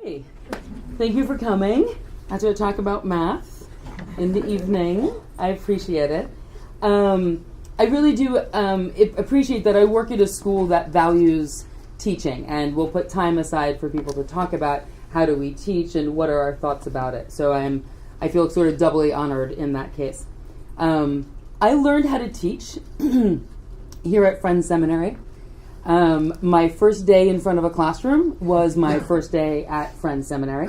Hi. Thank you for coming. I have to talk about math in the evening. I appreciate it. I really do appreciate that I work at a school that values teaching and will put time aside for people to talk about how do we teach and what are our thoughts about it. So I feel sort of doubly honored in that case. I learned how to teach here at Friends Seminary. My first day in front of a classroom was my first day at Friends Seminary.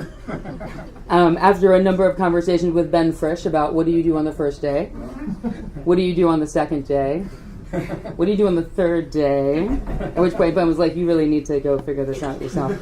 After a number of conversations with Ben Frisch about what do you do on the first day, what do you do on the second day, what do you do on the third day, at which point Ben was like, you really need to go figure this out yourself.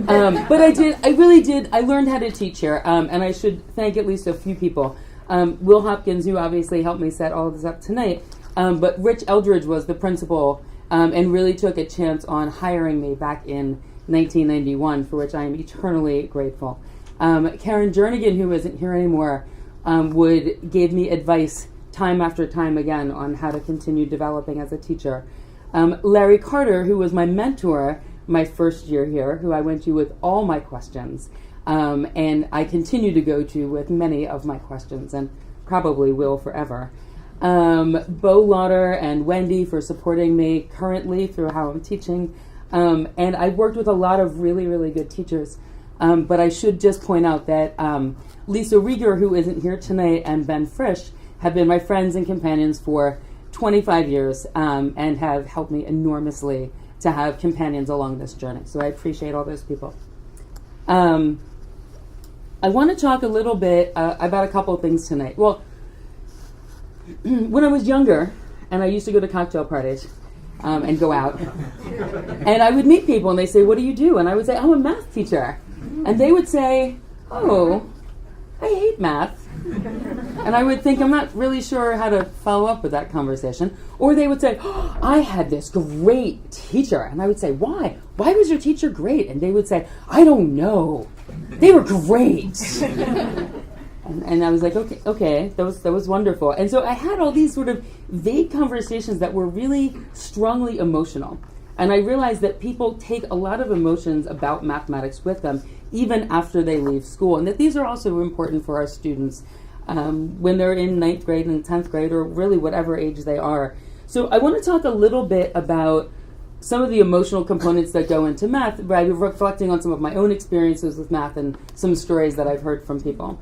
But I learned how to teach here, and I should thank at least a few people. Will Hopkins, who obviously helped me set all of this up tonight, but Rich Eldridge was the principal and really took a chance on hiring me back in 1991, for which I am eternally grateful. Karen Jernigan, who isn't here anymore, gave me advice time after time again on how to continue developing as a teacher. Larry Carter, who was my mentor my first year here, who I went to with all my questions, and I continue to go to with many of my questions, and probably will forever. Bo Lauder and Wendy for supporting me currently through how I'm teaching. And I've worked with a lot of really, really good teachers. But I should just point out that Lisa Rieger, who isn't here tonight, and Ben Frisch have been my friends and companions for 25 years and have helped me enormously to have companions along this journey. So I appreciate all those people. I want to talk a little bit about a couple of things tonight. Well, when I was younger, and I used to go to cocktail parties and go out, and I would meet people, and they say, what do you do? And I would say, I'm a math teacher. And they would say, oh, I hate math. And I would think, I'm not really sure how to follow up with that conversation. Or they would say, oh, I had this great teacher. And I would say, why? Why was your teacher great? And they would say, I don't know. They were great. And I was like, okay, that was wonderful. And so I had all these sort of vague conversations that were really strongly emotional. And I realized that people take a lot of emotions about mathematics with them, even after they leave school. And that these are also important for our students when they're in 9th grade and 10th grade, or really whatever age they are. So I want to talk a little bit about some of the emotional components that go into math by reflecting on some of my own experiences with math and some stories that I've heard from people.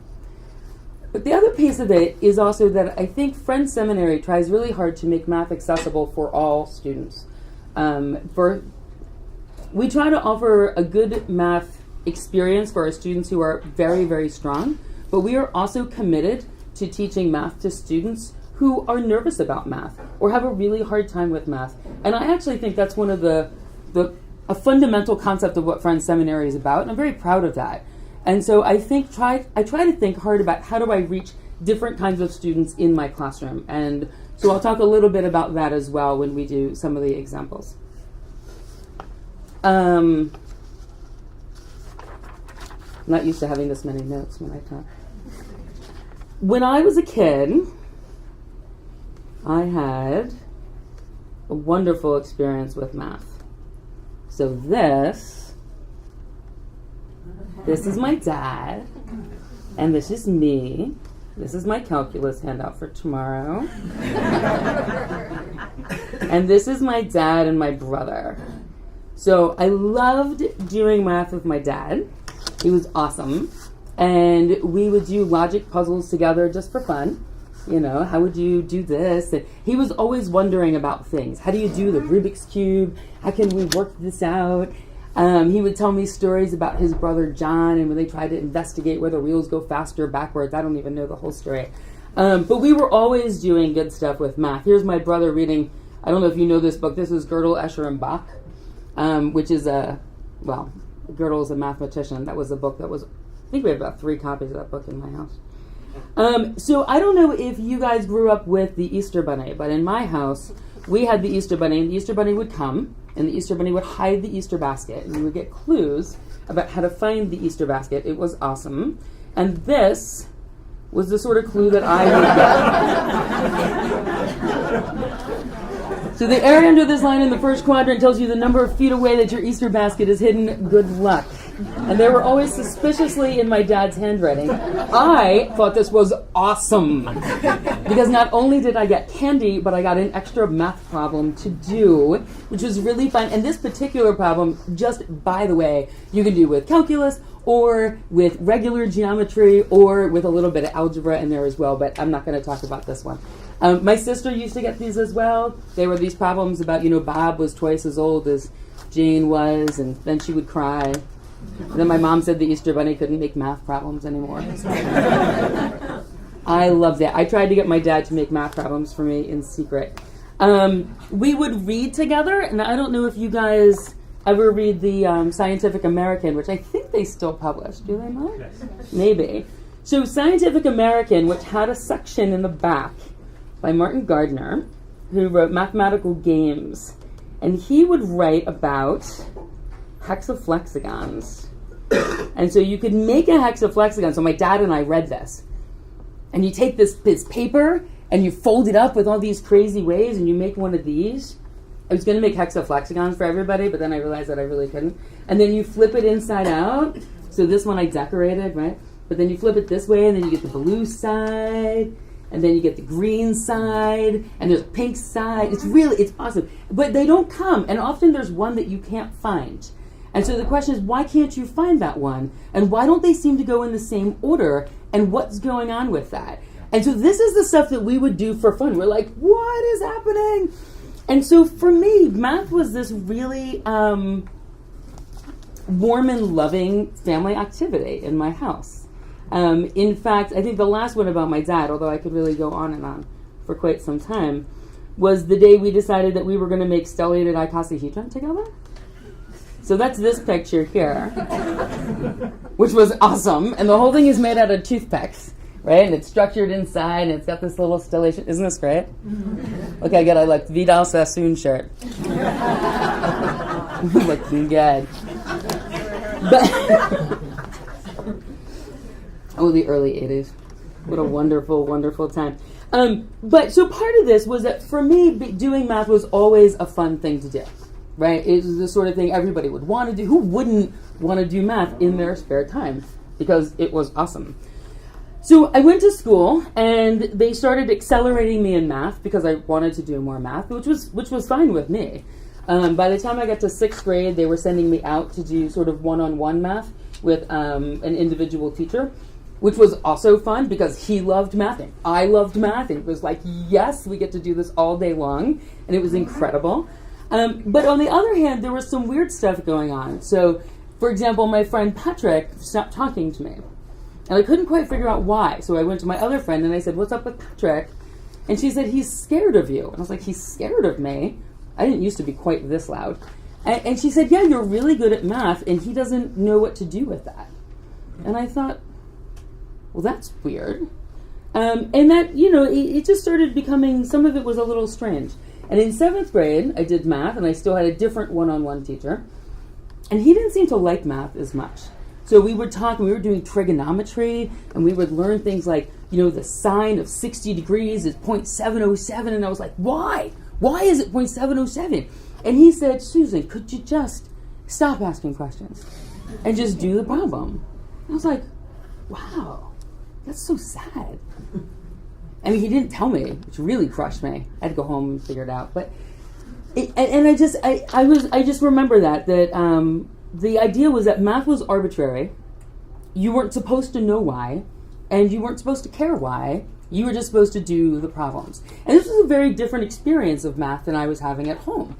But the other piece of it is also that I think Friends Seminary tries really hard to make math accessible for all students. We try to offer a good math experience for our students who are very, very strong, but we are also committed to teaching math to students who are nervous about math or have a really hard time with math. And I actually think that's one of a fundamental concept of what Friends Seminary is about, and I'm very proud of that. And so I try to think hard about how do I reach different kinds of students in my classroom. And so I'll talk a little bit about that as well when we do some of the examples. I'm not used to having this many notes when I talk. When I was a kid, I had a wonderful experience with math. So this is my dad, and this is me. This is my calculus handout for tomorrow. And this is my dad and my brother. So I loved doing math with my dad. He was awesome. And we would do logic puzzles together just for fun. You know, how would you do this? And he was always wondering about things. How do you do the Rubik's Cube? How can we work this out? He would tell me stories about his brother John and when they tried to investigate whether wheels go faster or backwards. I don't even know the whole story. But we were always doing good stuff with math. Here's my brother reading, I don't know if you know this book. This is Gödel, Escher, and Bach, which is Gödel is a mathematician. That was a book that was, I think we have about 3 copies of that book in my house. So I don't know if you guys grew up with the Easter Bunny, but in my house, we had the Easter Bunny, and the Easter Bunny would come, and the Easter Bunny would hide the Easter basket, and we would get clues about how to find the Easter basket. It was awesome. And this was the sort of clue that I would get. So the area under this line in the first quadrant tells you the number of feet away that your Easter basket is hidden. Good luck. And they were always suspiciously in my dad's handwriting. I thought this was awesome because not only did I get candy, but I got an extra math problem to do, which was really fun. And this particular problem, just by the way, you can do with calculus or with regular geometry or with a little bit of algebra in there as well, but I'm not going to talk about this one. My sister used to get these as well. They were these problems about, Bob was twice as old as Jane was, and then she would cry. And then my mom said the Easter Bunny couldn't make math problems anymore. I loved it. I tried to get my dad to make math problems for me in secret. We would read together, and I don't know if you guys ever read the Scientific American, which I think they still publish. Do they not? Yes. Maybe. So Scientific American, which had a section in the back by Martin Gardner, who wrote mathematical games. And he would write about hexaflexagons. And so you could make a hexaflexagon. So my dad and I read this. And you take this paper and you fold it up with all these crazy ways and you make one of these. I was going to make hexaflexagons for everybody, but then I realized that I really couldn't. And then you flip it inside out. So this one I decorated, right? But then you flip it this way and then you get the blue side. And then you get the green side, and there's a pink side. It's awesome. But they don't come, and often there's one that you can't find. And so the question is, why can't you find that one? And why don't they seem to go in the same order? And what's going on with that? And so this is the stuff that we would do for fun. We're like, what is happening? And so for me, math was this really warm and loving family activity in my house. In fact, I think the last one about my dad, although I could really go on and on for quite some time, was the day we decided that we were going to make stellated icosahedron together. So that's this picture here, which was awesome. And the whole thing is made out of toothpicks, right? And it's structured inside, and it's got this little stellation. Isn't this great? Okay, good. I like Vidal Sassoon shirt. Looking good. But oh, the early 80s. What a wonderful, wonderful time. But so part of this was that for me, doing math was always a fun thing to do, right? It was the sort of thing everybody would want to do. Who wouldn't want to do math in their spare time? Because it was awesome. So I went to school, and they started accelerating me in math because I wanted to do more math, which was fine with me. By the time I got to 6th grade, they were sending me out to do sort of one-on-one math with an individual teacher, which was also fun because he loved math and I loved math, and it was like, yes, we get to do this all day long, and it was incredible. But on the other hand, there was some weird stuff going on. So, for example, my friend Patrick stopped talking to me, and I couldn't quite figure out why. So I went to my other friend and I said, what's up with Patrick? And she said, he's scared of you. And I was like, he's scared of me? I didn't used to be quite this loud. And she said, yeah, you're really good at math, and he doesn't know what to do with that. And I thought, well, that's weird. And that, it just started becoming, some of it was a little strange. And in 7th grade, I did math, and I still had a different one-on-one teacher. And he didn't seem to like math as much. So we would talk, and we were doing trigonometry, and we would learn things like, the sine of 60 degrees is 0.707. And I was like, why? Why is it 0.707? And he said, Susan, could you just stop asking questions and just do the problem? And I was like, wow, that's so sad. I mean, he didn't tell me, which really crushed me. I had to go home and figure it out. But I just remember that the idea was that math was arbitrary. You weren't supposed to know why, and you weren't supposed to care why. You were just supposed to do the problems. And this was a very different experience of math than I was having at home.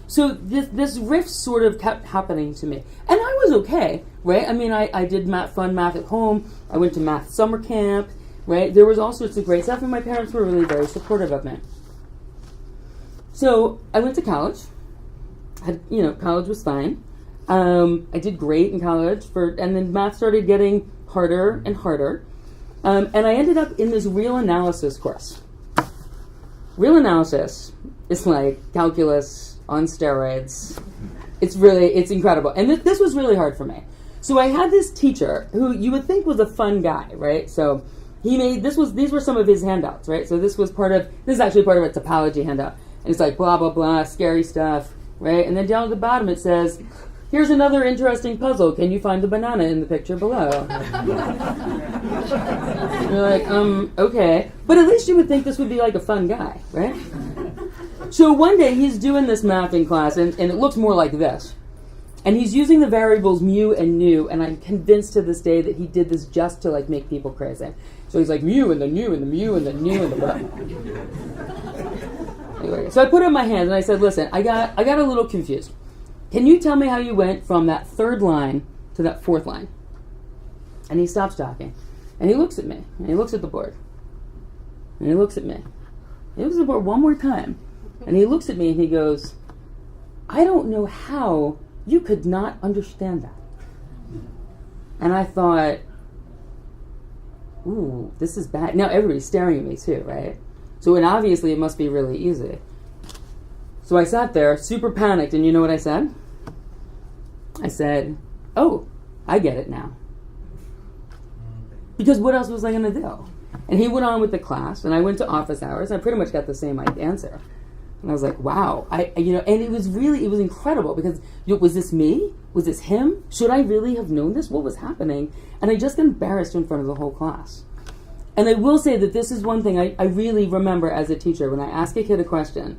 So this rift sort of kept happening to me. And I was okay, right? I mean, I did fun math at home. I went to math summer camp, right? There was all sorts of great stuff, and my parents were really very supportive of me. So I went to college. College was fine. I did great in college, and then math started getting harder and harder. And I ended up in this real analysis course. Real analysis is like calculus on steroids. It's incredible. And this was really hard for me. So I had this teacher who you would think was a fun guy, right? So these were some of his handouts, right? So this is actually part of a topology handout. And it's like blah, blah, blah, scary stuff, right? And then down at the bottom it says, Here's another interesting puzzle. Can you find the banana in the picture below? You're like, okay. But at least you would think this would be like a fun guy, right? So one day he's doing this math in class, and it looks more like this. And he's using the variables mu and nu, and I'm convinced to this day that he did this just to like make people crazy. So he's like mu and the nu and the mu and the nu and the blah. Anyway, so I put up my hand and I said, listen, I got a little confused. Can you tell me how you went from that third line to that fourth line? And he stops talking. And he looks at me. And he looks at the board. And he looks at me. He looks at the board one more time. And he looks at me and he goes, I don't know how you could not understand that. And I thought, ooh, this is bad. Now everybody's staring at me too, right? So obviously it must be really easy. So I sat there, super panicked, and you know what I said? I said, oh, I get it now. Because what else was I going to do? And he went on with the class, and I went to office hours, and I pretty much got the same answer. And I was like, wow. And it was incredible, because was this me? Was this him? Should I really have known this? What was happening? And I just got embarrassed in front of the whole class. And I will say that this is one thing I really remember as a teacher. When I ask a kid a question,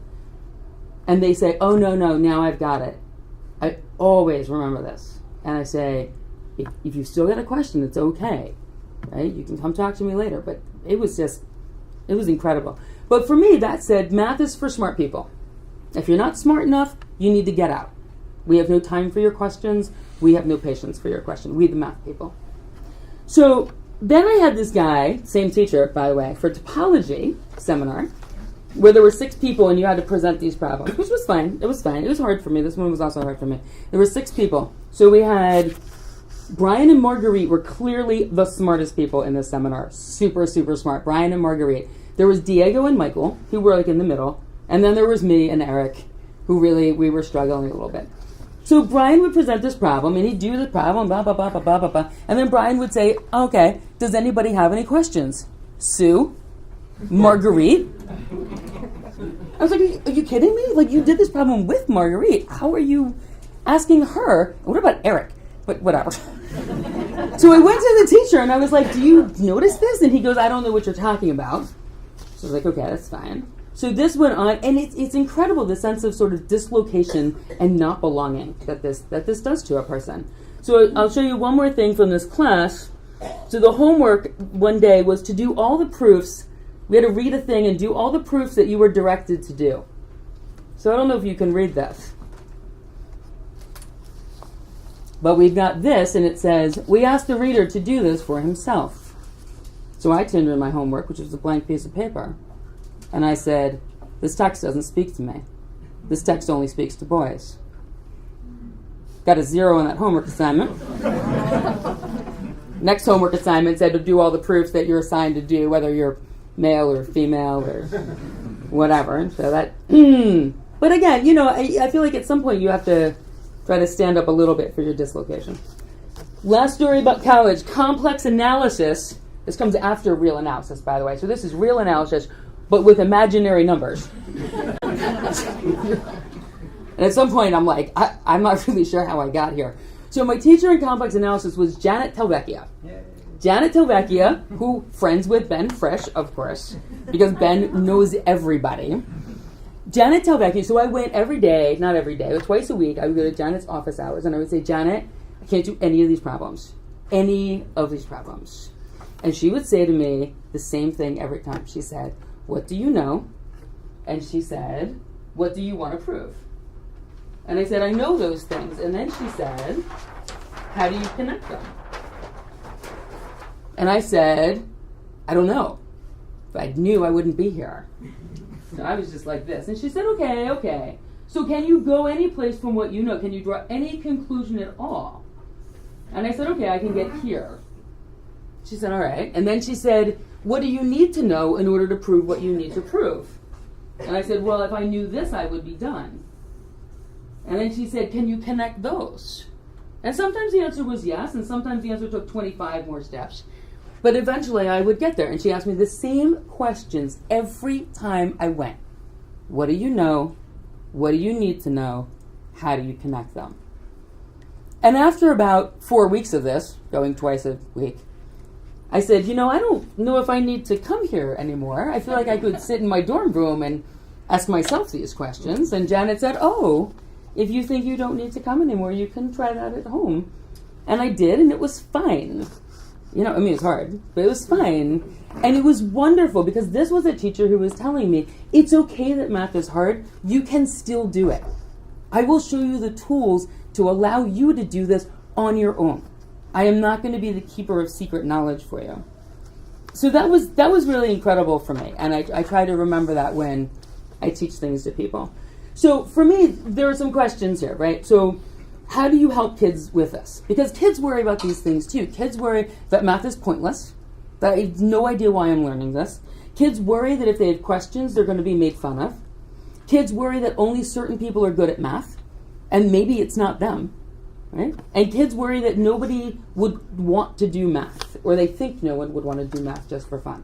and they say, oh, no, now I've got it. I always remember this. And I say, if you still got a question, it's okay. Right? You can come talk to me later. But it was incredible. But for me, that said, math is for smart people. If you're not smart enough, you need to get out. We have no time for your questions. We have no patience for your question. We, the math people. So then I had this guy, same teacher, by the way, for topology seminar, where there were 6 people and you had to present these problems, which was fine. It was fine. It was hard for me. This one was also hard for me. There were 6 people. So we had Brian and Marguerite were clearly the smartest people in this seminar. Super, super smart. Brian and Marguerite. There was Diego and Michael, who were like in the middle. And then there was me and Eric, who really, we were struggling a little bit. So Brian would present this problem, and he'd do the problem, blah, blah, blah, blah, blah, blah, blah. And then Brian would say, okay, does anybody have any questions? Sue? Marguerite? I was like, are you kidding me? Like, you did this problem with Marguerite. How are you asking her? What about Eric? But whatever. So I went to the teacher, and I was like, do you notice this? And he goes, I don't know what you're talking about. So I was like, okay, that's fine. So this went on, and it's incredible, the sense of sort of dislocation and not belonging that this does to a person. So I'll show you one more thing from this class. So the homework one day was to do all the proofs. We had to read a thing and do all the proofs that you were directed to do. So I don't know if you can read this. But we've got this, and it says, we asked the reader to do this for himself. So I turned in my homework, which was a blank piece of paper. And I said, this text doesn't speak to me. This text only speaks to boys. Got a 0 on that homework assignment. Next homework assignment said to do all the proofs that you're assigned to do, whether you're male or female or whatever. So that, But again, I feel like at some point you have to try to stand up a little bit for your dislocation. Last story about college, complex analysis. This comes after real analysis, by the way. So this is real analysis, but with imaginary numbers. And at some point I'm like, I'm not really sure how I got here. So my teacher in complex analysis was Janet Telvecchia. Yay. Janet Telvecchia, who friends with Ben Fresh, of course, because Ben knows everybody. Janet Telvecchia, so I went every day, not every day, but twice a week, I would go to Janet's office hours, and I would say, Janet, I can't do any of these problems. Any of these problems. And she would say to me the same thing every time. She said, what do you know? And she said, what do you want to prove? And I said, I know those things. And then she said, how do you connect them? And I said, I don't know. If I knew, I wouldn't be here. So I was just like this. And she said, okay. So can you go any place from what you know? Can you draw any conclusion at all? And I said, okay, I can get here. She said, all right. And then she said, what do you need to know in order to prove what you need to prove? And I said, well, if I knew this, I would be done. And then she said, can you connect those? And sometimes the answer was yes, and sometimes the answer took 25 more steps. But eventually I would get there. And she asked me the same questions every time I went. What do you know? What do you need to know? How do you connect them? And after about 4 weeks of this, going twice a week, I said, I don't know if I need to come here anymore. I feel like I could sit in my dorm room and ask myself these questions. And Janet said, oh, if you think you don't need to come anymore, you can try that at home. And I did, and it was fine. It's hard, but it was fine. And it was wonderful because this was a teacher who was telling me, it's okay that math is hard. You can still do it. I will show you the tools to allow you to do this on your own. I am not going to be the keeper of secret knowledge for you. So that was really incredible for me. And I try to remember that when I teach things to people. So for me, there are some questions here, right? So how do you help kids with this? Because kids worry about these things too. Kids worry that math is pointless, that I have no idea why I'm learning this. Kids worry that if they have questions, they're going to be made fun of. Kids worry that only certain people are good at math, and maybe it's not them, right? And kids worry that nobody would want to do math, or they think no one would want to do math just for fun.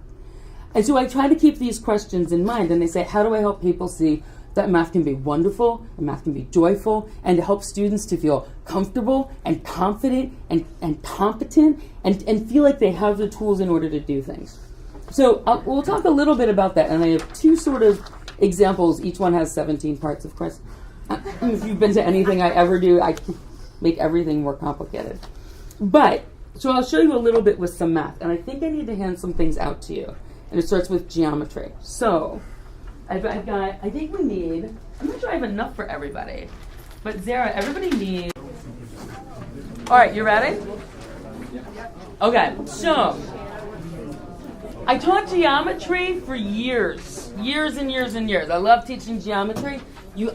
And so I try to keep these questions in mind, and they say, how do I help people see that math can be wonderful, and math can be joyful, and to help students to feel comfortable and confident and competent and feel like they have the tools in order to do things. So we'll talk a little bit about that, and I have two sort of examples. Each one has 17 parts, of course. If you've been to anything I ever do, I make everything more complicated. So I'll show you a little bit with some math, and I think I need to hand some things out to you. And it starts with geometry. So I think we need, I'm not sure I have enough for everybody, but Zara, everybody needs, all right, you ready? Okay, so I taught geometry for years and years and years. I love teaching geometry.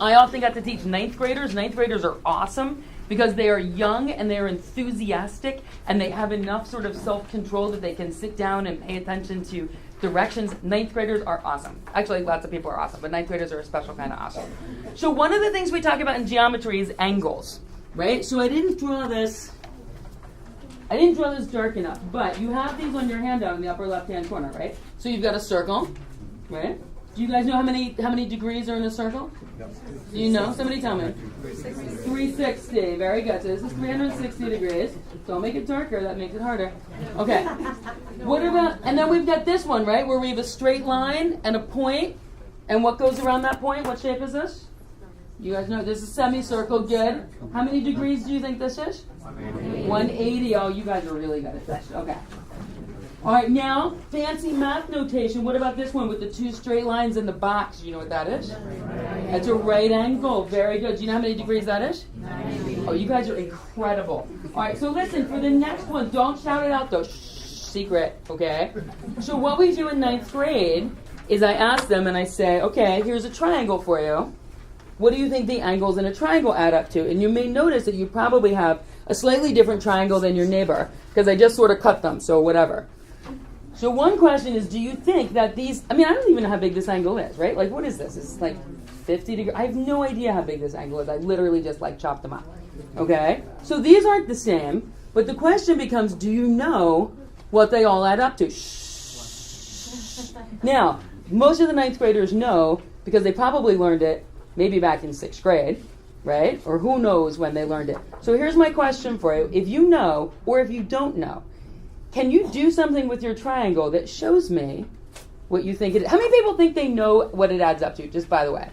I often got to teach ninth graders. Ninth graders are awesome because they are young and they're enthusiastic and they have enough sort of self-control that they can sit down and pay attention to directions. Ninth graders are awesome. Actually, lots of people are awesome, but ninth graders are a special kind of awesome. So one of the things we talk about in geometry is angles, right? So I didn't draw this dark enough, but you have these on your handout in the upper left-hand corner, right? So you've got a circle, right? Do you guys know how many degrees are in a circle? Do you know? Somebody tell me. 360. Very good. So this is 360 degrees. Don't make it darker. That makes it harder. Okay. What about, and then we've got this one, right, where we have a straight line and a point. And what goes around that point? What shape is this? You guys know this is a semicircle. Good. How many degrees do you think this is? 180. Oh, you guys are really good at this. Okay. All right, now, fancy math notation. What about this one with the two straight lines in the box? Do you know what that is? That's a right angle. Very good. Do you know how many degrees that is? 90. Oh, you guys are incredible. All right, so listen, for the next one, don't shout it out, though. Shh, secret, okay? So what we do in ninth grade is I ask them and I say, okay, here's a triangle for you. What do you think the angles in a triangle add up to? And you may notice that you probably have a slightly different triangle than your neighbor because I just sort of cut them, so whatever. So one question is, do you think that these, I don't even know how big this angle is, right? Like, what is this? It's like 50 degrees. I have no idea how big this angle is. I literally just chopped them up. Okay? So these aren't the same, but the question becomes, do you know what they all add up to? Shh. Now, most of the ninth graders know because they probably learned it maybe back in sixth grade, right? Or who knows when they learned it. So here's my question for you. If you know, or if you don't know, can you do something with your triangle that shows me what you think it is? How many people think they know what it adds up to, just by the way?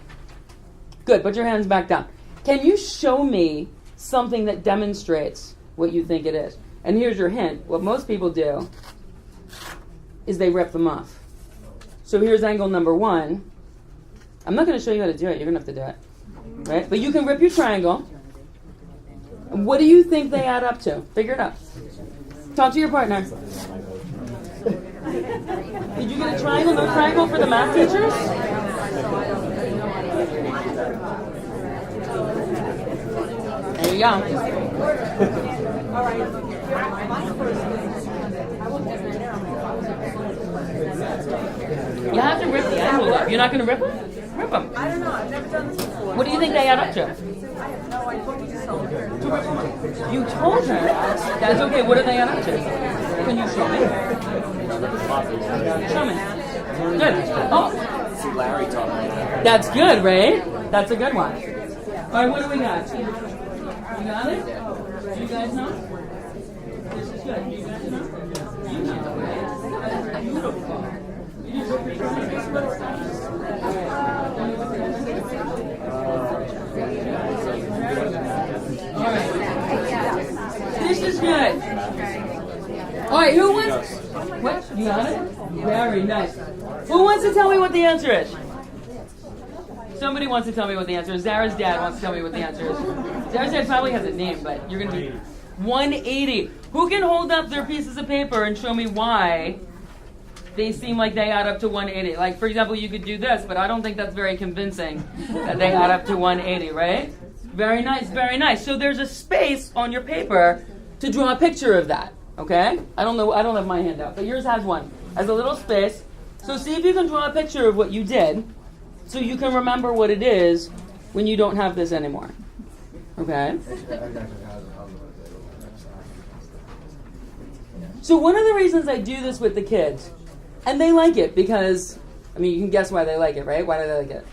Good, put your hands back down. Can you show me something that demonstrates what you think it is? And here's your hint. What most people do is they rip them off. So here's angle number one. I'm not going to show you how to do it. You're going to have to do it. Right? But you can rip your triangle. What do you think they add up to? Figure it out. Talk to your partner. Did you get a triangle? No triangle for the math teachers? There you go. You have to rip the angle up. You're not going to rip them? Rip them. I don't know. I've never done this before. What do you think they add up to? I have no idea. You just told her. You told her? That's okay. What do they add up to? Can you show me? Show me. Good. Oh. See Larry talking. That's good, right? That's a good one. All right, what do we got? You got it? Do you guys know? This is good. Do you guys know? You know, right? That's beautiful. You did so pretty All right. This is good. All right, who wants? What? You got it? Very nice. Who wants to tell me what the answer is? Somebody wants to tell me what the answer is. Zara's dad wants to tell me what the answer is. Zara's dad probably has a name, but you're going to be 180. Who can hold up their pieces of paper and show me why they seem like they add up to 180? Like, for example, you could do this, but I don't think that's very convincing that they add up to 180, right? Very nice, very nice. So there's a space on your paper to draw a picture of that, okay? I don't have my hand out, but yours has one. Has a little space. So see if you can draw a picture of what you did so you can remember what it is when you don't have this anymore. Okay? So one of the reasons I do this with the kids, and they like it because, I mean, you can guess why they like it, right? Why do they like it?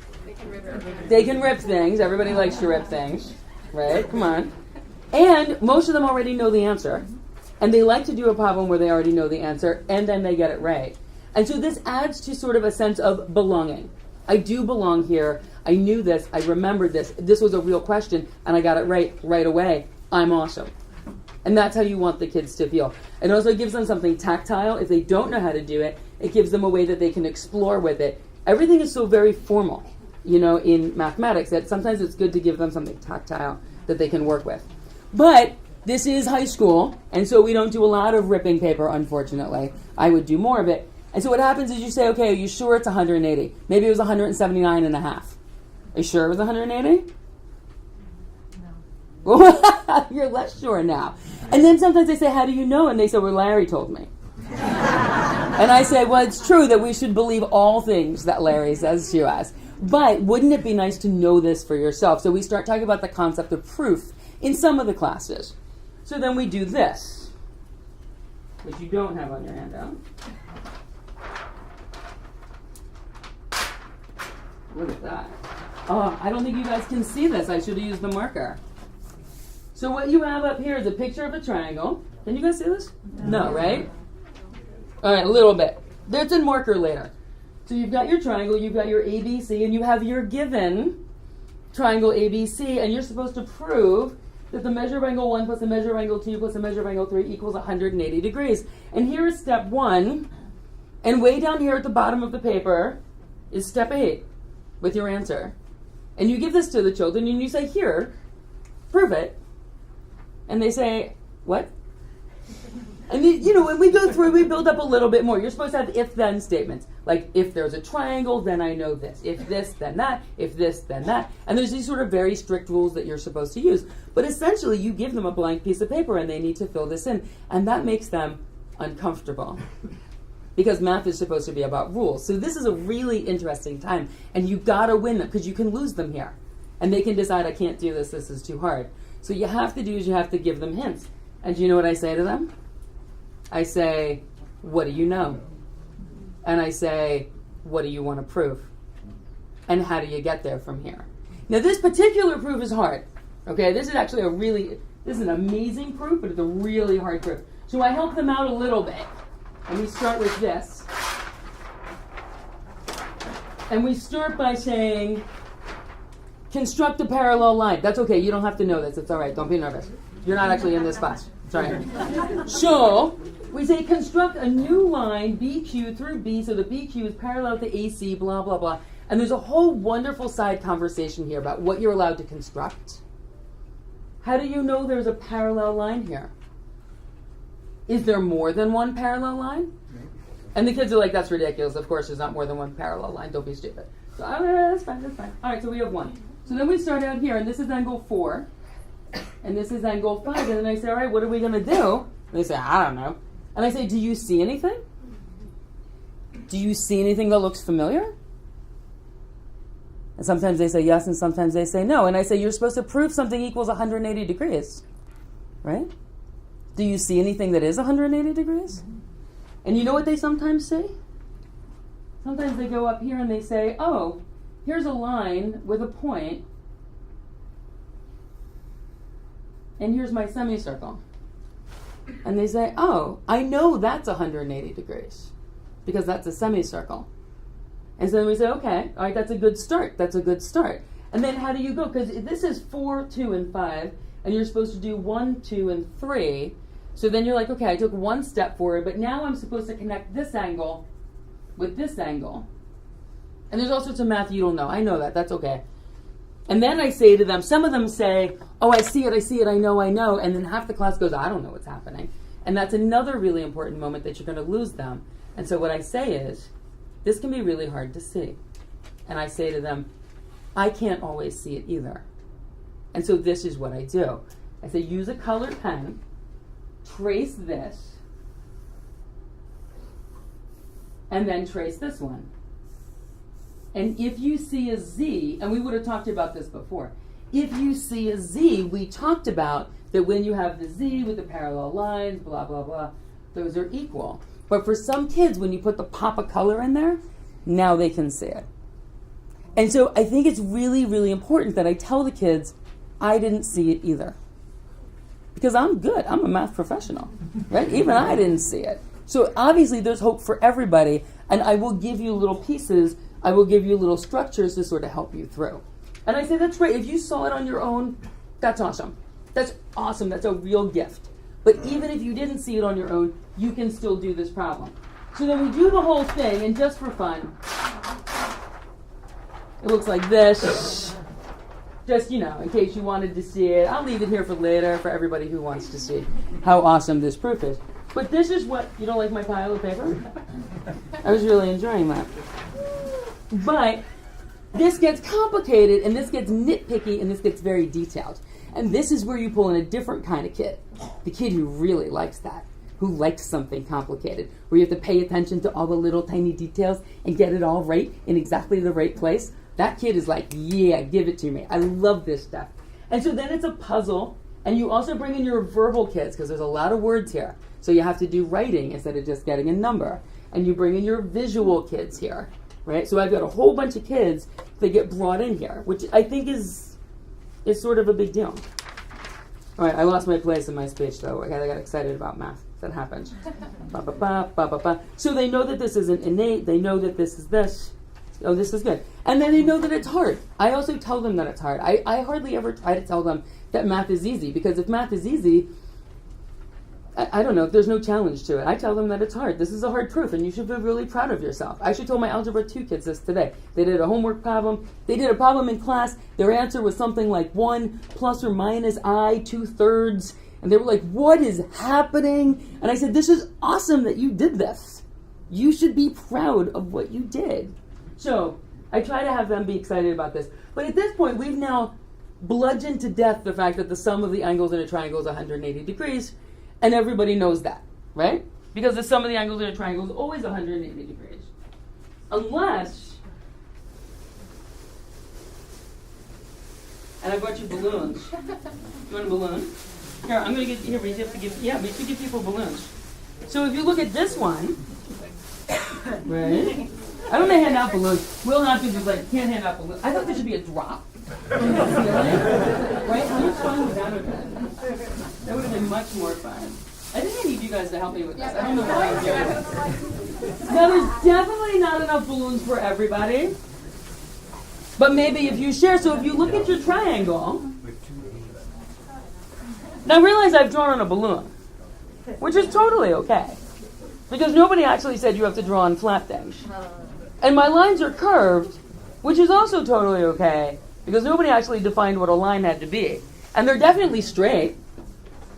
They can rip things. Everybody likes to rip things, right? Come on. And most of them already know the answer. And they like to do a problem where they already know the answer, and then they get it right. And so this adds to sort of a sense of belonging. I do belong here. I knew this. I remembered this. This was a real question, and I got it right away. I'm awesome. And that's how you want the kids to feel. It also gives them something tactile. If they don't know how to do it, it gives them a way that they can explore with it. Everything is so very formal, in mathematics, that sometimes it's good to give them something tactile that they can work with. But this is high school, and so we don't do a lot of ripping paper, unfortunately. I would do more of it. And so what happens is you say, okay, are you sure it's 180? Maybe it was 179 and a half. Are you sure it was 180? No. You're less sure now. And then sometimes they say, how do you know? And they say, well, Larry told me. And I say, well, it's true that we should believe all things that Larry says to us. But wouldn't it be nice to know this for yourself? So we start talking about the concept of proof in some of the classes. So then we do this, which you don't have on your handout. Look at that. Oh, I don't think you guys can see this. I should have used the marker. So what you have up here is a picture of a triangle. Can you guys see this? No, right? All right, a little bit. That's in marker later. So you've got your triangle, you've got your ABC, and you have your given triangle ABC, and you're supposed to prove that the measure of angle 1 plus the measure of angle 2 plus the measure of angle 3 equals 180 degrees. And here is step 1, and way down here at the bottom of the paper is step 8 with your answer. And you give this to the children, and you say, here, prove it. And they say, what? And when we go through, we build up a little bit more. You're supposed to have if-then statements. Like, if there's a triangle, then I know this. If this, then that. If this, then that. And there's these sort of very strict rules that you're supposed to use. But essentially, you give them a blank piece of paper, and they need to fill this in. And that makes them uncomfortable. Because math is supposed to be about rules. So this is a really interesting time. And you got to win them, because you can lose them here. And they can decide, I can't do this. This is too hard. So you have to do is you have to give them hints. And do you know what I say to them? I say, what do you know? And I say, what do you want to prove? And how do you get there from here? Now this particular proof is hard. Okay, this is actually this is an amazing proof, but it's a really hard proof. So I help them out a little bit. And we start with this. And we start by saying, construct a parallel line. That's okay, you don't have to know this. It's all right, don't be nervous. You're not actually in this class. Sorry. So, we say construct a new line, BQ through B, so the BQ is parallel to AC, blah, blah, blah. And there's a whole wonderful side conversation here about what you're allowed to construct. How do you know there's a parallel line here? Is there more than one parallel line? And the kids are like, that's ridiculous. Of course there's not more than one parallel line. Don't be stupid. So, that's fine, that's fine. All right, so we have one. So then we start out here, and this is angle 4. And this is angle 5. And then I say, all right, what are we going to do? And they say, I don't know. And I say, do you see anything? Do you see anything that looks familiar? And sometimes they say yes, and sometimes they say no. And I say, you're supposed to prove something equals 180 degrees. Right? Do you see anything that is 180 degrees? And you know what they sometimes say? Sometimes they go up here and they say, oh, here's a line with a point. and here's my semicircle. And they say, oh, I know that's 180 degrees because that's a semicircle. And so then we say, okay, all right, that's a good start. That's a good start. And then how do you go? Because this is 4, 2, and 5, and you're supposed to do 1, 2, and 3. So then you're like, okay, I took one step forward, but now I'm supposed to connect this angle with this angle. And there's all sorts of math you don't know. I know that. That's okay. And then I say to them, some of them say, oh, I see it, I know. And then half the class goes, I don't know what's happening. And that's another really important moment that you're going to lose them. And so what I say is, this can be really hard to see. And I say to them, I can't always see it either. And so this is what I do. I say, use a colored pen, trace this, and then trace this one. And if you see a Z, and we would have talked about this before, if you see a Z, we talked about that when you have the Z with the parallel lines, blah, blah, blah, those are equal. But for some kids, when you put the pop of color in there, now they can see it. And so I think it's really, really important that I tell the kids, I didn't see it either. Because I'm good. I'm a math professional, right? Even I didn't see it. So obviously there's hope for everybody, and I will give you little pieces, I will give you little structures to sort of help you through. And I say, that's great. If you saw it on your own, that's awesome. That's awesome. That's a real gift. But even if you didn't see it on your own, you can still do this problem. So then we do the whole thing, and just for fun, it looks like this. Just, in case you wanted to see it. I'll leave it here for later for everybody who wants to see how awesome this proof is. But this is what, you don't like my pile of paper? I was really enjoying that. But this gets complicated, and this gets nitpicky, and this gets very detailed. And this is where you pull in a different kind of kid. The kid who really likes that, who likes something complicated, where you have to pay attention to all the little tiny details and get it all right in exactly the right place. That kid is like, yeah, give it to me. I love this stuff. And so then it's a puzzle, and you also bring in your verbal kids, because there's a lot of words here. So you have to do writing instead of just getting a number. And you bring in your visual kids here, right? So I've got a whole bunch of kids that get brought in here, which I think is sort of a big deal. All right, I lost my place in my speech, though. I got excited about math. That happened. Ba, ba, ba, ba, ba, ba. So they know that this isn't innate. They know that this is this. Oh, this is good. And then they know that it's hard. I also tell them that it's hard. I hardly ever try to tell them that math is easy, because if math is easy, I don't know, if there's no challenge to it. I tell them that it's hard. This is a hard proof, and you should feel really proud of yourself. I actually told my Algebra 2 kids this today. They did a homework problem. They did a problem in class. Their answer was something like 1 plus or minus I 2/3. And they were like, what is happening? And I said, this is awesome that you did this. You should be proud of what you did. So I try to have them be excited about this. But at this point, we've now bludgeoned to death the fact that the sum of the angles in a triangle is 180 degrees. And everybody knows that, right? Because the sum of the angles in a triangle is always 180 degrees. Unless, and I brought you balloons. You want a balloon? Here, I'm going to get, here, we have to give, yeah, we should give people balloons. So if you look at this one, right? I don't want to hand out balloons. Will Hopkins was like, can't hand out balloons. I thought there should be a drop from the ceiling. Right? How much fun would that have been? That would have been much more fun. I think I need you guys to help me with this. I don't know why I'm doing this. Now, there's definitely not enough balloons for everybody. But maybe if you share, so if you look at your triangle, now realize I've drawn on a balloon, which is totally okay. Because nobody actually said you have to draw on flat things. And my lines are curved, which is also totally okay, because nobody actually defined what a line had to be. And they're definitely straight.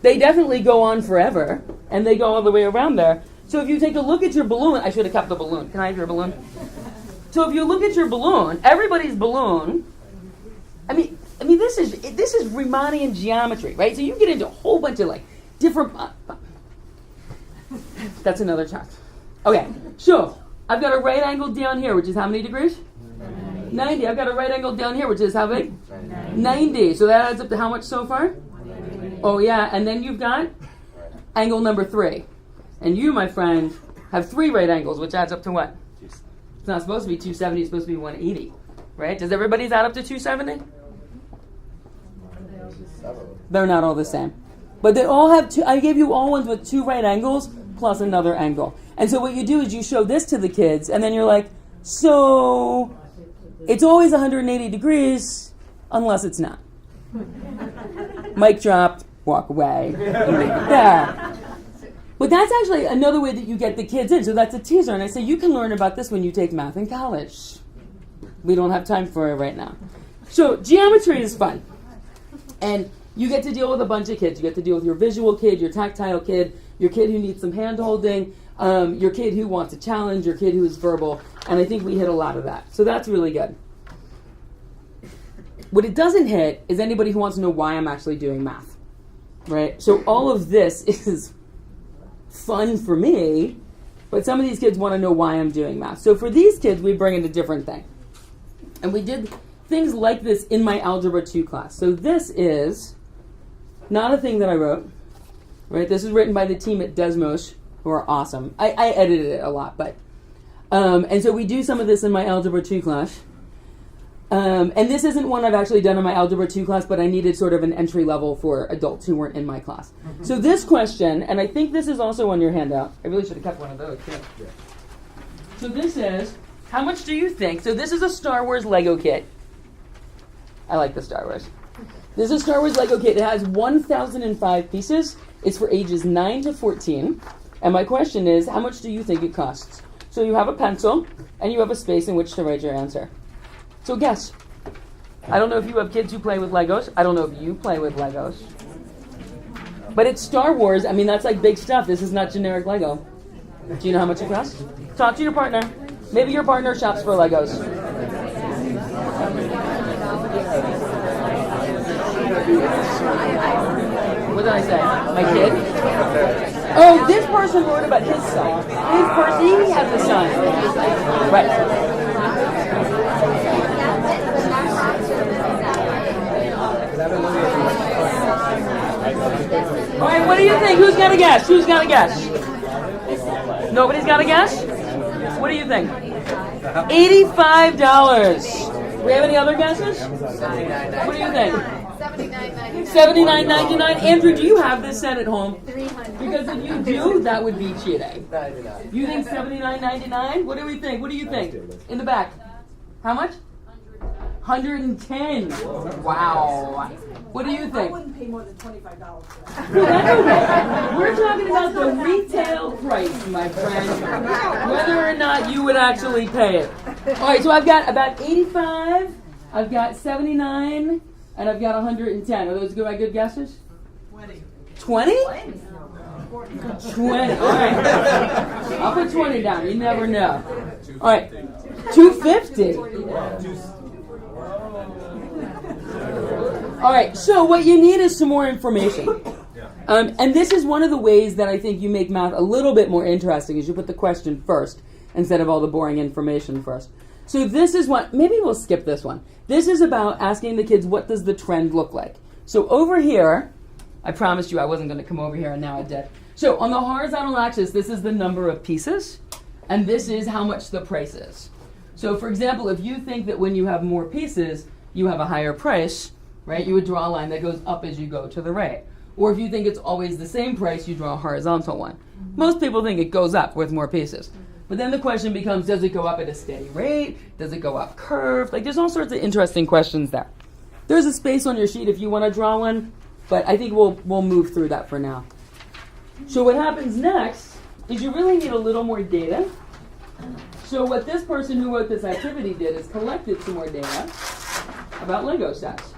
They definitely go on forever, and they go all the way around there. So if you take a look at your balloon, I should have kept the balloon. Can I have your balloon? So if you look at your balloon, everybody's balloon, I mean this is Riemannian geometry, right? So you get into a whole bunch of like different. That's another chart. Okay, so I've got a right angle down here, which is how many degrees? 90. I've got a right angle down here, which is how big? 90. So that adds up to how much so far? Oh yeah, and then you've got angle number 3. And you, my friend, have 3 right angles, which adds up to what? It's not supposed to be 270, it's supposed to be 180. Right? Does everybody's add up to 270? They're not all the same. But they all have two. I gave you all ones with 2 right angles plus another angle. And so what you do is you show this to the kids, and then you're like, so it's always 180 degrees unless it's not. Mic dropped, walk away. Yeah. But that's actually another way that you get the kids in. So that's a teaser. And I say, you can learn about this when you take math in college. We don't have time for it right now. So geometry is fun. And you get to deal with a bunch of kids. You get to deal with your visual kid, your tactile kid, your kid who needs some hand-holding, your kid who wants a challenge, your kid who is verbal. And I think we hit a lot of that. So that's really good. What it doesn't hit is anybody who wants to know why I'm actually doing math. Right? So all of this is fun for me, but some of these kids want to know why I'm doing math. So for these kids, we bring in a different thing. And we did things like this in my Algebra 2 class. So this is not a thing that I wrote, right? This is written by the team at Desmos, who are awesome. I edited it a lot, but... and so we do some of this in my Algebra 2 class. And this isn't one I've actually done in my Algebra 2 class, but I needed sort of an entry level for adults who weren't in my class. So this question, and I think this is also on your handout. I really should have kept one of those, too. Yeah. So this is, how much do you think? So this is a Star Wars Lego kit. I like the Star Wars. This is a Star Wars Lego kit. It has 1,005 pieces. It's for ages 9 to 14. And my question is, how much do you think it costs? So you have a pencil, and you have a space in which to write your answer. So guess. I don't know if you have kids who play with Legos. I don't know if you play with Legos. But it's Star Wars. I mean, that's like big stuff. This is not generic Lego. Do you know how much it costs? Talk to your partner. Maybe your partner shops for Legos. What did I say? My kid? Oh, this person wrote about his son. His person, he has a son. Right. All right, what do you think? Who's got a guess? Who's got a guess? Nobody's got a guess? What do you think? $85. We have any other guesses? What do you think? $79.99. Andrew, do you have this set at home? Because if you do, that would be cheating. You think $79.99? What do we think? What do you think? In the back. How much? 110. Wow. What do you think? I wouldn't pay more than $25 for that. Well, that's okay. We're talking about the retail price, my friend. Whether or not you would actually pay it. All right, so I've got about 85, I've got 79, and I've got 110. Are those my good guesses? 20. 20? 20. All right. I'll put 20 down. You never know. All right. 250. All right, so what you need is some more information. And this is one of the ways that I think you make math a little bit more interesting is you put the question first instead of all the boring information first. So this is what, maybe we'll skip this one. This is about asking the kids, what does the trend look like? So over here, I promised you I wasn't going to come over here, and now I did. So on the horizontal axis, this is the number of pieces, and this is how much the price is. So for example, if you think that when you have more pieces, you have a higher price, right? You would draw a line that goes up as you go to the right. Or if you think it's always the same price, you draw a horizontal one. Most people think it goes up with more pieces. But then the question becomes, does it go up at a steady rate? Does it go up curved? Like, there's all sorts of interesting questions there. There's a space on your sheet if you want to draw one, but I think we'll move through that for now. So what happens next is you really need a little more data. So what this person who wrote this activity did is collected some more data about Lego sets.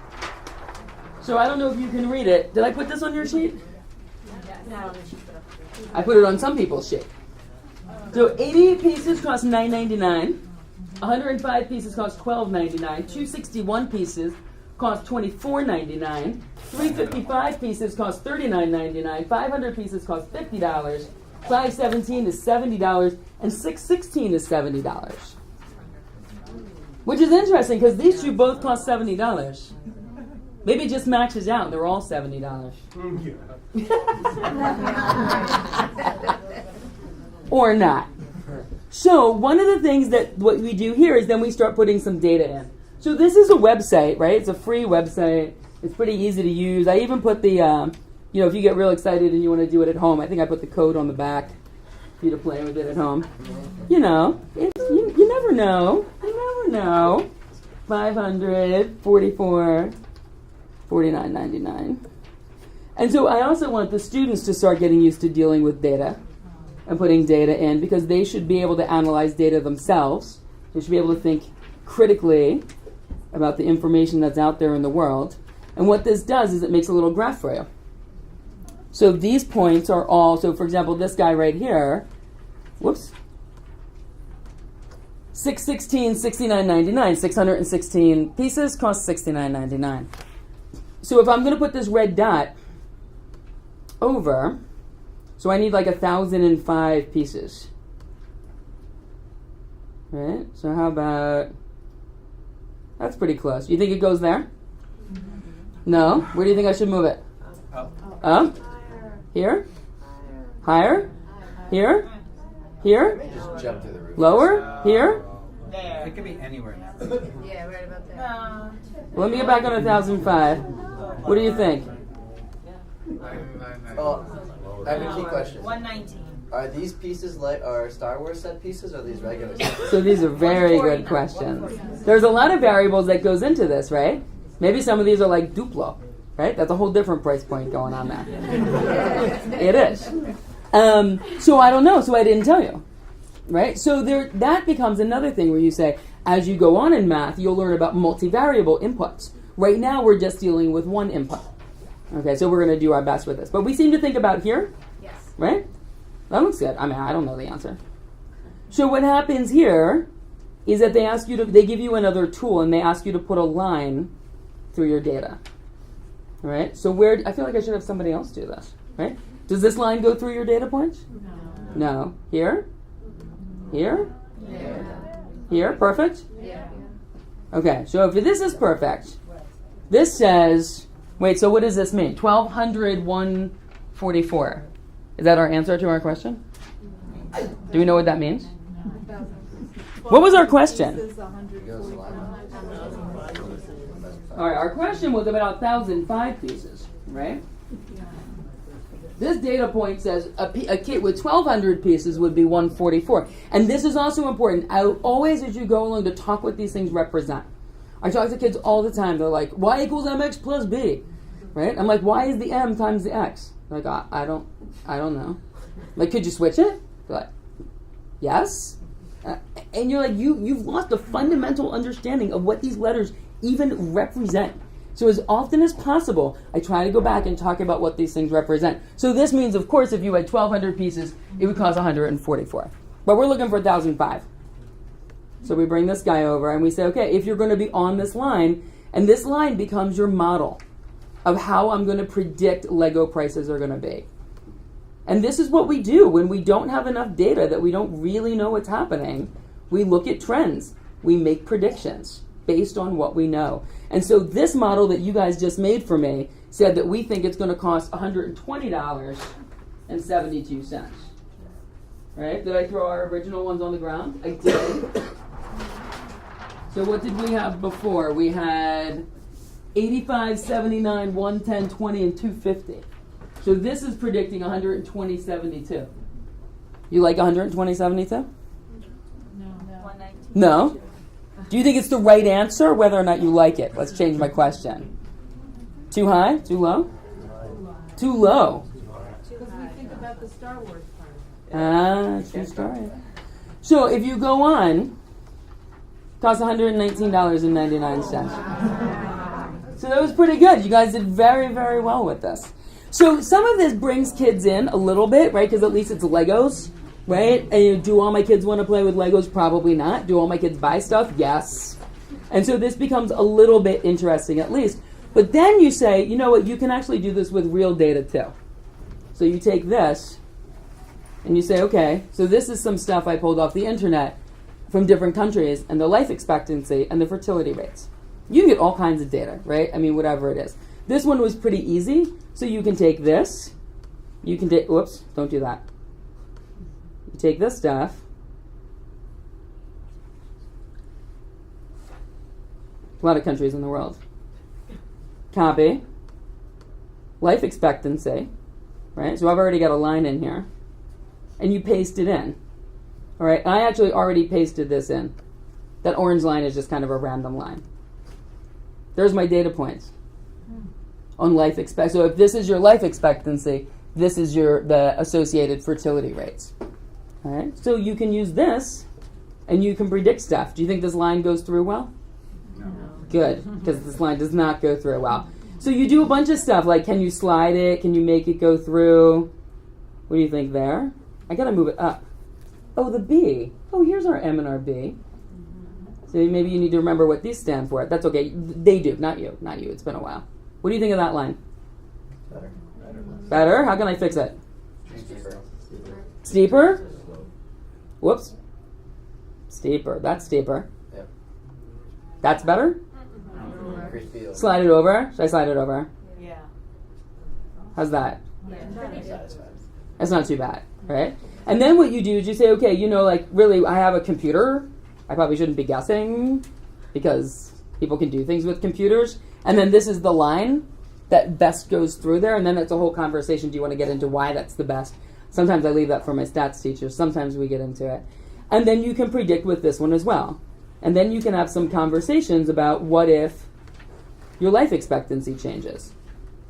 So I don't know if you can read it. Did I put this on your sheet? No. I put it on some people's sheet. So 80 pieces cost $9.99. 105 pieces cost $12.99. 261 pieces cost $24.99. 355 pieces cost $39.99. 500 pieces cost $50. 517 is $70. And 616 is $70. Which is interesting because these two both cost $70. Maybe it just matches out. They're all $70. Or not. So one of the things that what we do here is then we start putting some data in. So this is a website, right? It's a free website. It's pretty easy to use. I even put the, if you get real excited and you want to do it at home, I think I put the code on the back for you to play with it at home. You never know. You never know. 544, 49.99. And so I also want the students to start getting used to dealing with data and putting data in, because they should be able to analyze data themselves. They should be able to think critically about the information that's out there in the world. And what this does is it makes a little graph for you. So these points are all, so for example, this guy right here, 616, 69.99, 616 pieces cost 69.99. So if I'm going to put this red dot over, so I need like 1,005 pieces. Right? So how about, that's pretty close. You think it goes there? No? Where do you think I should move it? Up? Here? Higher? Here? Here? Just jump to the roof. Lower? Here? There. It could be anywhere now. Yeah, right about there. Well, let me get back on 1,005. What do you think? Oh, I have a key question. 119. Are these pieces are Star Wars set pieces, or are these regular set pieces? So these are very good questions. There's a lot of variables that goes into this, right? Maybe some of these are like Duplo, right? That's a whole different price point going on there. It is. So I don't know, so I didn't tell you, right? So that becomes another thing where you say, as you go on in math, you'll learn about multivariable inputs. Right now, we're just dealing with one input. Okay, so we're going to do our best with this. But we seem to think about here, Yes. right? That looks good. I mean, I don't know the answer. So what happens here is that they give you another tool and they ask you to put a line through your data. All right? So I feel like I should have somebody else do this, right? Does this line go through your data points? No. Here? Here? Yeah. Here? Perfect? Yeah. Okay, so if this is perfect, this says, wait, so what does this mean? 1,200, 144. Is that our answer to our question? Do we know what that means? What was our question? All right, our question was about 1,005 pieces, right? This data point says a kit with 1,200 pieces would be 144. And this is also important. I always, as you go along, to talk what these things represent. I talk to kids all the time. They're like, y equals mx plus b, right? I'm like, y is the m times the x. They're like, I don't know. Like, could you switch it? They're like, yes. And you're like, you've lost a fundamental understanding of what these letters even represent. So as often as possible, I try to go back and talk about what these things represent. So this means, of course, if you had 1,200 pieces, it would cost 144. But we're looking for 1,005. So we bring this guy over and we say, okay, if you're going to be on this line, and this line becomes your model of how I'm going to predict Lego prices are going to be. And this is what we do when we don't have enough data, that we don't really know what's happening. We look at trends. We make predictions based on what we know. And so this model that you guys just made for me said that we think it's going to cost $120.72. Right? Did I throw our original ones on the ground? I did. So what did we have before? We had 85, 79, 110, 20, and 250. So this is predicting 120.72. You like 120.72? No. 119. No? Do you think it's the right answer, whether or not you like it? Let's change my question. Too high? Too low? Too low. Because we think about the Star Wars part. True story. So if you go on, it costs $119.99. So that was pretty good. You guys did very, very well with this. So some of this brings kids in a little bit, right? Because at least it's Legos, right? And do all my kids want to play with Legos? Probably not. Do all my kids buy stuff? Yes. And so this becomes a little bit interesting at least. But then you say, you know what, you can actually do this with real data too. So you take this and you say, okay, so this is some stuff I pulled off the internet from different countries and the life expectancy and the fertility rates. You can get all kinds of data, right? I mean, whatever it is. This one was pretty easy. So you can take this. You can take, whoops, don't do that. You take this stuff. A lot of countries in the world. copy, life expectancy, right? So I've already got a line in here. And you paste it in. All right, I actually already pasted this in. That orange line is just kind of a random line. There's my data points on life expectancy. So if this is your life expectancy, this is the associated fertility rates. All right, so you can use this, and you can predict stuff. Do you think this line goes through well? No. Good, because this line does not go through well. So you do a bunch of stuff, like can you slide it? Can you make it go through? What do you think there? I gotta move it up. Oh, the B. Oh, here's our M and our B. So maybe you need to remember what these stand for. That's okay. They do, not you. Not you. It's been a while. What do you think of that line? Better. Better? How can I fix it? Steeper. Steeper? Whoops. Steeper. That's steeper. Yep. That's better? Increased field. Slide it over. Should I slide it over? Yeah. How's that? Satisfied. That's not too bad, right? And then what you do is you say, okay, like really, I have a computer. I probably shouldn't be guessing because people can do things with computers. And then this is the line that best goes through there. And then it's a whole conversation. Do you want to get into why that's the best? Sometimes I leave that for my stats teachers. Sometimes we get into it. And then you can predict with this one as well. And then you can have some conversations about what if your life expectancy changes.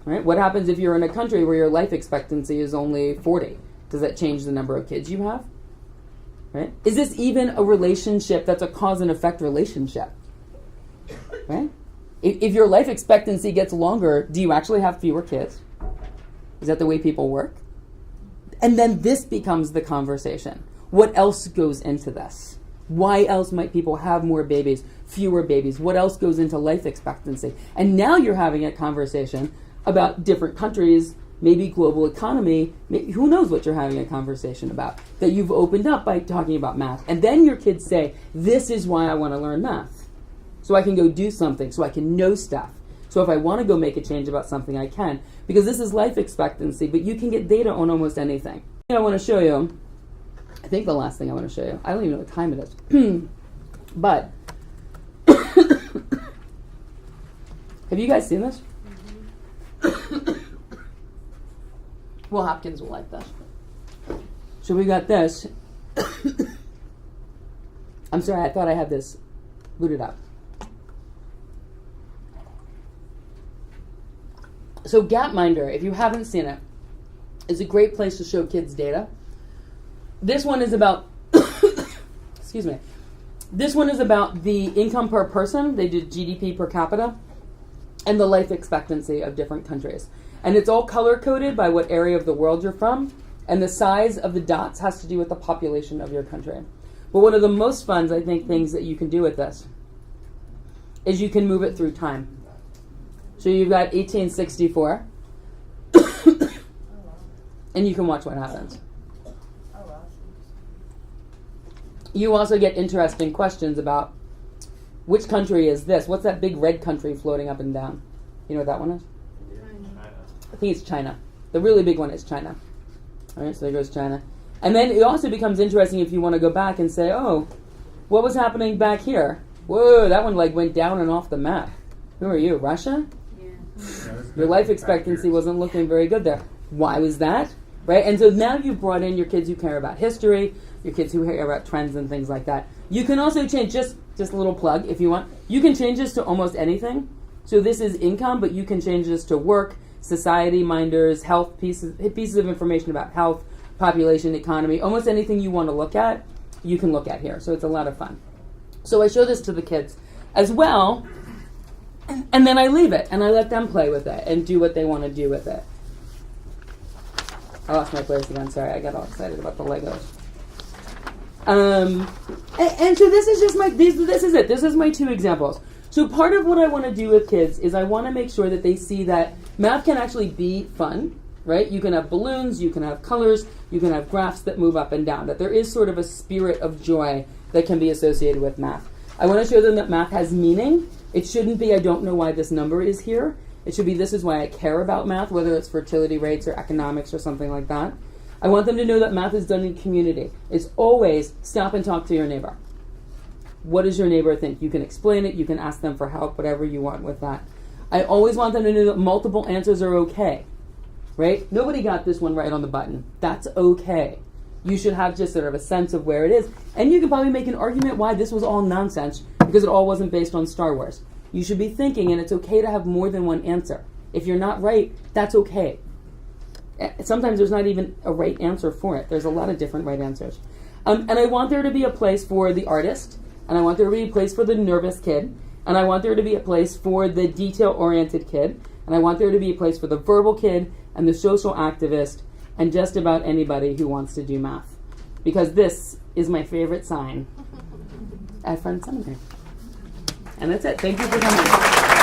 Right? What happens if you're in a country where your life expectancy is only 40? Does that change the number of kids you have? Right? Is this even a relationship that's a cause and effect relationship? Right? If your life expectancy gets longer, do you actually have fewer kids? Is that the way people work? And then this becomes the conversation. What else goes into this? Why else might people have more babies, fewer babies? What else goes into life expectancy? And now you're having a conversation about different countries, maybe global economy, who knows what you're having a conversation about, that you've opened up by talking about math. And then your kids say, this is why I want to learn math. So I can go do something, so I can know stuff. So if I want to go make a change about something, I can. Because this is life expectancy, but you can get data on almost anything. I want to show you, I think the last thing I want to show you, I don't even know what time it is, but have you guys seen this? Will Hopkins will like this. So we got this. I'm sorry, I thought I had this booted up. So Gapminder, if you haven't seen it, is a great place to show kids data. This one is about, excuse me, this one is about the income per person. They did GDP per capita and the life expectancy of different countries. And it's all color-coded by what area of the world you're from, and the size of the dots has to do with the population of your country. But one of the most fun, I think, things that you can do with this is you can move it through time. So you've got 1864, and you can watch what happens. You also get interesting questions about which country is this? What's that big red country floating up and down? You know what that one is? I think it's China. The really big one is China. All right, so there goes China. And then it also becomes interesting if you want to go back and say, oh, what was happening back here? Whoa, that one went down and off the map. Who are you, Russia? Yeah. Your life expectancy wasn't looking very good there. Why was that? Right? And so now you've brought in your kids who care about history, your kids who care about trends and things like that. You can also change, just a little plug if you want, you can change this to almost anything. So this is income, but you can change this to work, society, minders, health, pieces of information about health, population, economy, almost anything you want to look at, you can look at here. So it's a lot of fun. So I show this to the kids as well, and then I leave it, and I let them play with it and do what they want to do with it. I lost my place again. Sorry, I got all excited about the Legos. And so this is just this is it. This is my two examples. So part of what I want to do with kids is I want to make sure that they see that math can actually be fun, right? You can have balloons, you can have colors, you can have graphs that move up and down, that there is sort of a spirit of joy that can be associated with math. I want to show them that math has meaning. It shouldn't be, I don't know why this number is here. It should be, this is why I care about math, whether it's fertility rates or economics or something like that. I want them to know that math is done in community. It's always stop and talk to your neighbor. What does your neighbor think? You can explain it, you can ask them for help, whatever you want with that. I always want them to know that multiple answers are okay, right? Nobody got this one right on the button. That's okay. You should have just sort of a sense of where it is. And you can probably make an argument why this was all nonsense because it all wasn't based on Star Wars. You should be thinking, and it's okay to have more than one answer. If you're not right, that's okay. Sometimes there's not even a right answer for it. There's a lot of different right answers. And I want there to be a place for the artist, and I want there to be a place for the nervous kid, and I want there to be a place for the detail-oriented kid, and I want there to be a place for the verbal kid and the social activist and just about anybody who wants to do math. Because this is my favorite sign at Friends Seminary. And that's it. Thank you for coming.